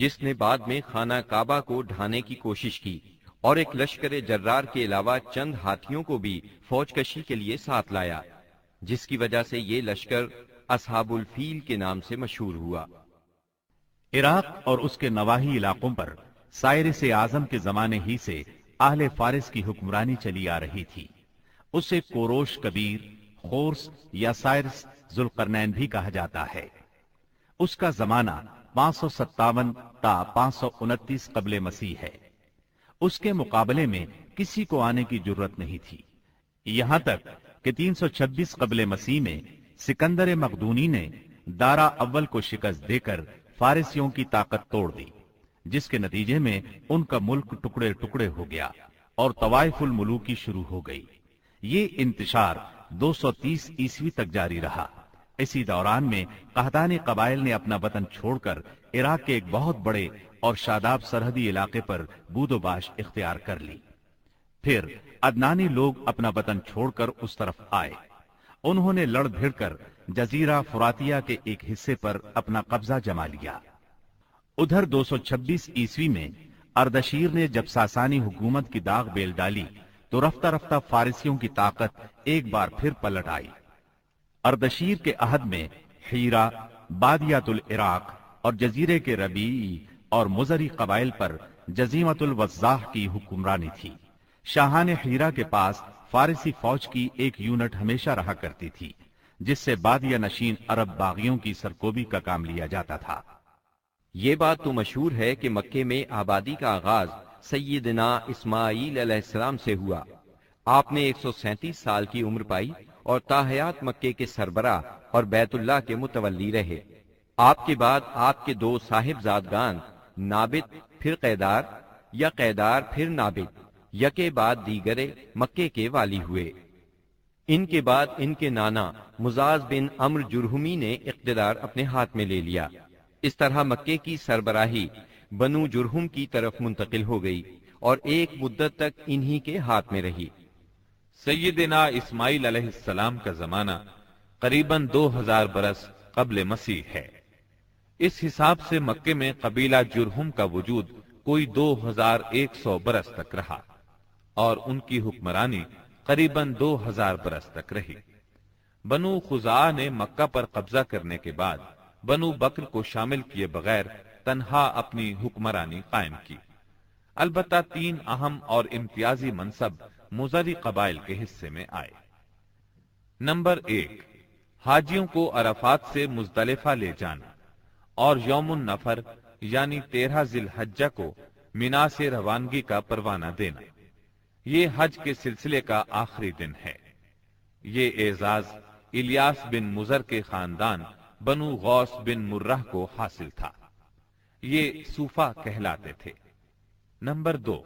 جس نے بعد میں خانہ کعبہ کو ڈھانے کی کوشش کی اور ایک لشکر جرار کے علاوہ چند ہاتھیوں کو بھی فوج کشی کے لیے ساتھ لایا، جس کی وجہ سے یہ لشکر اصحاب الفیل کے نام سے مشہور ہوا۔ عراق اور اس کے نواحی علاقوں پر سائرس اعظم کے زمانے ہی سے اہل فارس کی حکمرانی چلی آ رہی تھی۔ اسے کوروش کبیر، خورس یا سائرس ذوالقرنین بھی کہا جاتا ہے۔ اس کا زمانہ 557 تا 529 قبل مسیح ہے۔ اس کے مقابلے میں کسی کو آنے کی جرت نہیں تھی، یہاں تک کہ 326 قبل مسیح میں سکندر مقدونی نے دارا اول کو شکست دے کر فارسیوں کی طاقت توڑ دی، جس کے نتیجے میں ان کا ملک ٹکڑے ٹکڑے ہو گیا اور طوائف الملوکی شروع ہو گئی۔ یہ انتشار 230 عیسوی تک جاری رہا۔ اسی دوران میں قحطانی قبائل نے اپنا وطن چھوڑ کر عراق کے ایک بہت بڑے اور شاداب سرحدی علاقے پر بود و باش اختیار کر لی۔ پھر عدنانی لوگ اپنا وطن چھوڑ کر اس طرف آئے۔ انہوں نے لڑ بھیڑ کر جزیرہ فراتیہ کے ایک حصے پر اپنا قبضہ جما لیا۔ ادھر 226 عیسوی میں اردشیر نے جب ساسانی حکومت کی داغ بیل ڈالی تو رفتہ رفتہ فارسیوں کی طاقت ایک بار پھر پلٹ آئی۔ اردشیر کے عہد میں حیرہ، بادیات العراق اور جزیرے کے ربیعی اور مزری قبائل پر جزیمت الوضاح کی حکمرانی تھی۔ شاہان حیرہ کے پاس فارسی فوج کی ایک یونٹ ہمیشہ رہا کرتی تھی، جس سے بادیہ نشین عرب باغیوں کی سرکوبی کا کام لیا جاتا تھا۔ یہ بات تو مشہور ہے کہ مکے میں آبادی کا آغاز سیدنا اسماعیل علیہ السلام سے ہوا۔ آپ نے 137 سال کی عمر پائی اور تاحیات مکے کے سربراہ اور بیت اللہ کے متولی رہے۔ آپ کے بعد آپ کے 2 صاحبزادگان نابت پھر قیدار یا قیدار پھر نابت یکے بعد دیگرے مکے کے والی ہوئے۔ ان کے بعد ان کے نانا مزاز بن عمر جرہمی نے اقتدار اپنے ہاتھ میں لے لیا۔ اس طرح مکے کی سربراہی بنو جرہم کی طرف منتقل ہو گئی اور ایک مدت تک انہی کے ہاتھ میں رہی۔ سیدنا اسماعیل علیہ السلام کا زمانہ قریباً 2000 برس قبل مسیح ہے۔ اس حساب سے مکے میں قبیلہ جرہم کا وجود کوئی 2100 برس تک رہا اور ان کی حکمرانی قریباً 2000 برس تک رہی۔ بنو خزاعہ نے مکہ پر قبضہ کرنے کے بعد بنو بکر کو شامل کیے بغیر تنہا اپنی حکمرانی قائم کی۔ البتہ 3 اہم اور امتیازی منصب مزری قبائل کے حصے میں آئے۔ نمبر 1، حاجیوں کو عرفات سے مزدلفہ لے جانا اور یوم النفر یعنی 13 ذی الحجہ کو مینا سے روانگی کا پروانہ دینا۔ یہ حج کے سلسلے کا آخری دن ہے۔ یہ اعزاز الیاس بن مزر کے خاندان بنو غوث بن مرہ کو حاصل تھا۔ یہ صوفہ کہلاتے تھے۔ نمبر 2،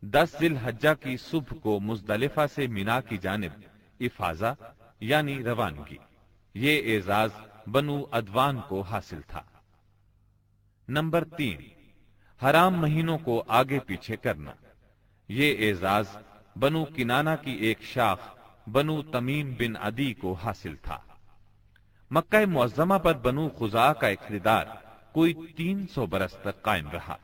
10 ذی الحجہ کی صبح کو مزدلفہ سے مینا کی جانب افاضہ یعنی روانگی۔ یہ اعزاز بنو عدوان کو حاصل تھا۔ نمبر 3، حرام مہینوں کو آگے پیچھے کرنا۔ یہ اعزاز بنو کنانہ کی ایک شاخ بنو تمیم بن عدی کو حاصل تھا۔ مکہ معظمہ پر بنو خزاعہ کا اقتدار کوئی 300 برس تک قائم رہا۔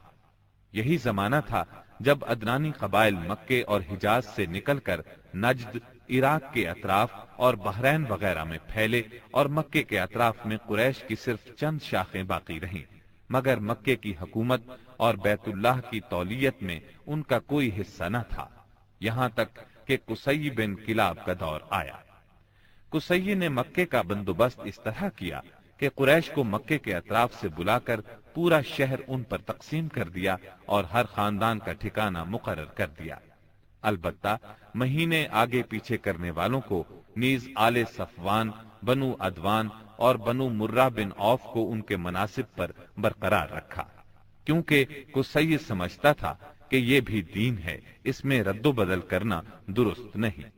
یہی زمانہ تھا جب عدنانی قبائل مکے اور حجاز سے نکل کر نجد، عراق کے اطراف اور بحرین وغیرہ میں پھیلے اور مکے کے اطراف میں قریش کی صرف چند شاخیں باقی رہیں، مگر مکے کی حکومت اور بیت اللہ کی تولیت میں ان کا کوئی حصہ نہ تھا، یہاں تک کہ قصی بن کلاب کا دور آیا۔ قصی نے مکے کا بندوبست اس طرح کیا کہ قریش کو مکے کے اطراف سے بلا کر پورا شہر ان پر تقسیم کر دیا اور ہر خاندان کا ٹھکانہ مقرر کر دیا۔ البتہ مہینے آگے پیچھے کرنے والوں کو نیز آل صفوان، بنو عدوان اور بنو مرہ بن عوف کو ان کے مناصب پر برقرار رکھا، کیونکہ قصی سمجھتا تھا کہ یہ بھی دین ہے، اس میں رد و بدل کرنا درست نہیں۔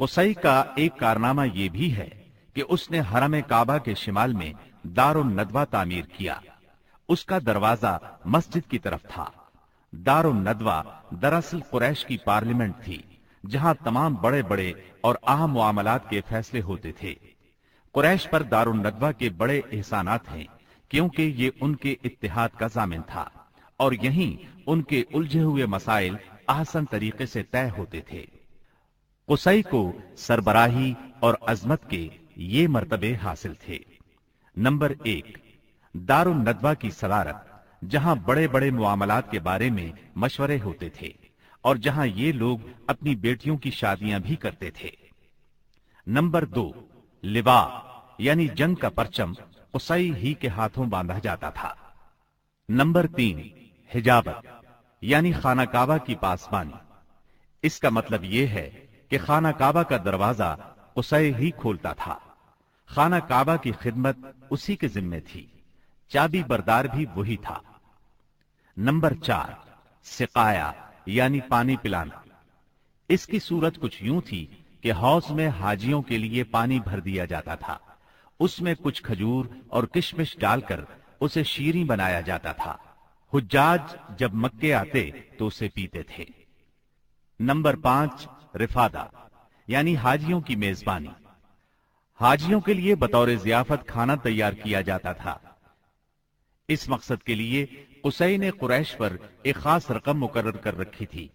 قصی کا ایک کارنامہ یہ بھی ہے کہ اس نے حرم کعبہ کے شمال میں دار الندوہ تعمیر کیا۔ اس کا دروازہ مسجد کی طرف تھا۔ دار الندوہ دراصل قریش کی پارلیمنٹ تھی، جہاں تمام بڑے بڑے اور اہم معاملات کے فیصلے ہوتے تھے۔ قریش پر دار الندوہ کے بڑے احسانات ہیں، کیونکہ یہ ان کے اتحاد کا ضامن تھا اور یہیں ان کے الجھے ہوئے مسائل احسن طریقے سے طے ہوتے تھے۔ قصی کو سربراہی اور عظمت کے یہ مرتبے حاصل تھے۔ نمبر 1، دار الندوہ کی صدارت، جہاں بڑے بڑے معاملات کے بارے میں مشورے ہوتے تھے اور جہاں یہ لوگ اپنی بیٹیوں کی شادیاں بھی کرتے تھے۔ نمبر 2، لوا یعنی جنگ کا پرچم قصی ہی کے ہاتھوں باندھا جاتا تھا۔ نمبر 3، حجابت یعنی خانہ کعبہ کی پاسبانی۔ اس کا مطلب یہ ہے کہ خانہ کعبہ کا دروازہ قصی ہی کھولتا تھا، خانہ کعبہ کی خدمت اسی کے ذمے تھی، چابی بردار بھی وہی تھا۔ نمبر 4، سقایا یعنی پانی پلانا۔ اس کی صورت کچھ یوں تھی کہ حوض میں حاجیوں کے لیے پانی بھر دیا جاتا تھا، اس میں کچھ کھجور اور کشمش ڈال کر اسے شیریں بنایا جاتا تھا، حجاج جب مکے آتے تو اسے پیتے تھے۔ نمبر 5، رفادہ یعنی حاجیوں کی میزبانی۔ حاجیوں کے لیے بطور ضیافت کھانا تیار کیا جاتا تھا۔ اس مقصد کے لیے قصی نے قریش پر ایک خاص رقم مقرر کر رکھی تھی۔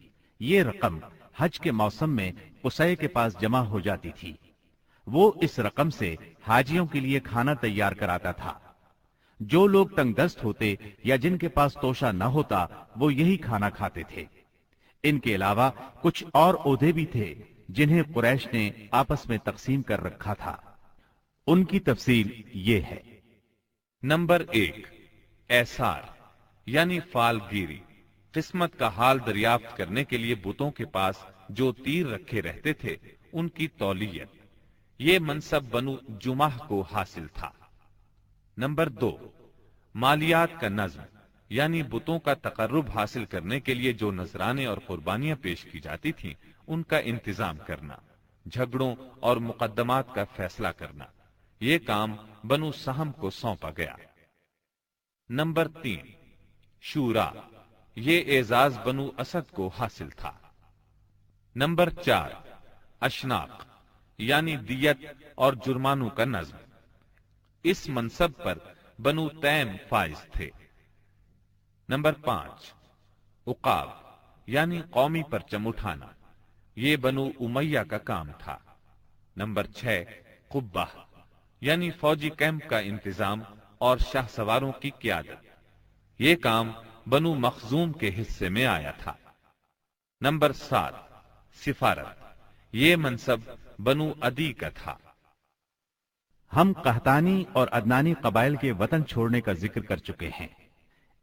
یہ رقم حج کے موسم میں قصی کے پاس جمع ہو جاتی تھی، وہ اس رقم سے حاجیوں کے لیے کھانا تیار کراتا تھا۔ جو لوگ تنگ دست ہوتے یا جن کے پاس توشہ نہ ہوتا وہ یہی کھانا کھاتے تھے۔ ان کے علاوہ کچھ اور عہدے بھی تھے جنہیں قریش نے آپس میں تقسیم کر رکھا تھا، ان کی تفصیل یہ ہے۔ نمبر 1، ایثار یعنی فال گیری، قسمت کا حال دریافت کرنے کے لیے بتوں کے پاس جو تیر رکھے رہتے تھے ان کی تولیت۔ یہ منصب بنو جمح کو حاصل تھا۔ نمبر 2، مالیات کا نظم یعنی بتوں کا تقرب حاصل کرنے کے لیے جو نذرانے اور قربانیاں پیش کی جاتی تھیں ان کا انتظام کرنا، جھگڑوں اور مقدمات کا فیصلہ کرنا، یہ کام بنو سہم کو سونپا گیا۔ نمبر 3، شورا، یہ اعزاز بنو اسد کو حاصل تھا۔ نمبر 4، اشناق یعنی دیت اور جرمانوں کا نظم، اس منصب پر بنو تیم فائز تھے۔ نمبر 5، عقاب یعنی قومی پرچم اٹھانا، یہ بنو امیہ کا کام تھا۔ نمبر 6، قبہ یعنی فوجی کیمپ کا انتظام اور شاہ سواروں کی قیادت، یہ کام بنو مخزوم کے حصے میں آیا تھا۔ نمبر 7، سفارت، یہ منصب بنو عدی کا تھا۔ ہم قحطانی اور عدنانی قبائل کے وطن چھوڑنے کا ذکر کر چکے ہیں۔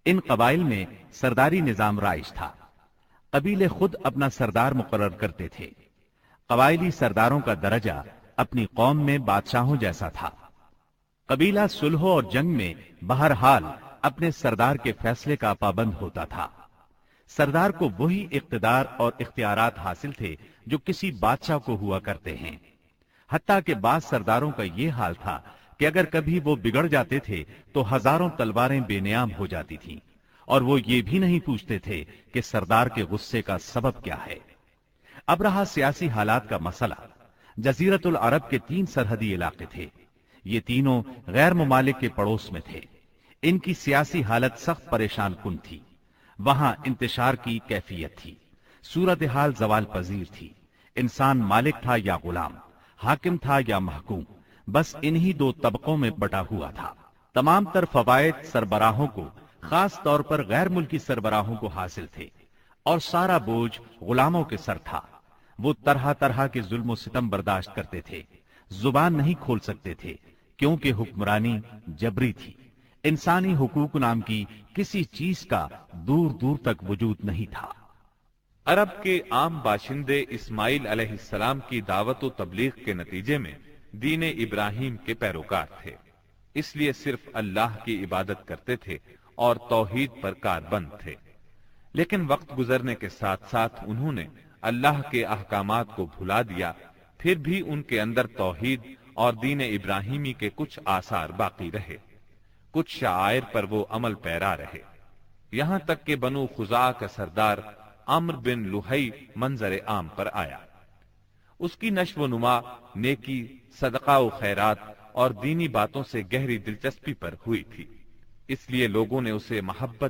ان قبائل میں سرداری نظام رائج تھا، قبیلے خود اپنا سردار مقرر کرتے تھے۔ قبائلی سرداروں کا درجہ اپنی قوم میں بادشاہوں جیسا تھا۔ قبیلہ صلح اور جنگ میں بہرحال اپنے سردار کے فیصلے کا پابند ہوتا تھا۔ سردار کو وہی اقتدار اور اختیارات حاصل تھے جو کسی بادشاہ کو ہوا کرتے ہیں۔ حتیٰ کہ بعض سرداروں کا یہ حال تھا کہ اگر کبھی وہ بگڑ جاتے تھے تو ہزاروں تلواریں بے نیام ہو جاتی تھیں، اور وہ یہ بھی نہیں پوچھتے تھے کہ سردار کے غصے کا سبب کیا ہے۔ اب رہا سیاسی حالات کا مسئلہ۔ جزیرت العرب کے 3 سرحدی علاقے تھے، یہ تینوں غیر ممالک کے پڑوس میں تھے۔ ان کی سیاسی حالت سخت پریشان کن تھی۔ وہاں انتشار کی کیفیت تھی، صورتحال زوال پذیر تھی۔ انسان مالک تھا یا غلام، حاکم تھا یا محکوم، بس انہی 2 طبقوں میں بٹا ہوا تھا۔ تمام تر فوائد سربراہوں کو، خاص طور پر غیر ملکی سربراہوں کو حاصل تھے، اور سارا بوجھ غلاموں کے سر تھا۔ وہ طرح طرح کے ظلم و ستم برداشت کرتے تھے، زبان نہیں کھول سکتے تھے کیونکہ حکمرانی جبری تھی۔ انسانی حقوق نام کی کسی چیز کا دور دور تک وجود نہیں تھا۔ عرب کے عام باشندے اسماعیل علیہ السلام کی دعوت و تبلیغ کے نتیجے میں دین ابراہیم کے پیروکار تھے، اس لیے صرف اللہ کی عبادت کرتے تھے اور توحید پر کاربند تھے۔ لیکن وقت گزرنے کے ساتھ ساتھ انہوں نے اللہ کے احکامات کو بھلا دیا، پھر بھی ان کے اندر توحید اور دین ابراہیمی کے کچھ آثار باقی رہے، کچھ شعائر پر وہ عمل پیرا رہے، یہاں تک کہ بنو خزاعہ کا سردار عمر بن لوہی منظر عام پر آیا۔ اس کی نشو و نما نیکی، صدقہ و خیرات اور دینی باتوں سے گہری دلچسپی پر ہوئی تھی۔ اس لیے لوگوں نے اسے محبت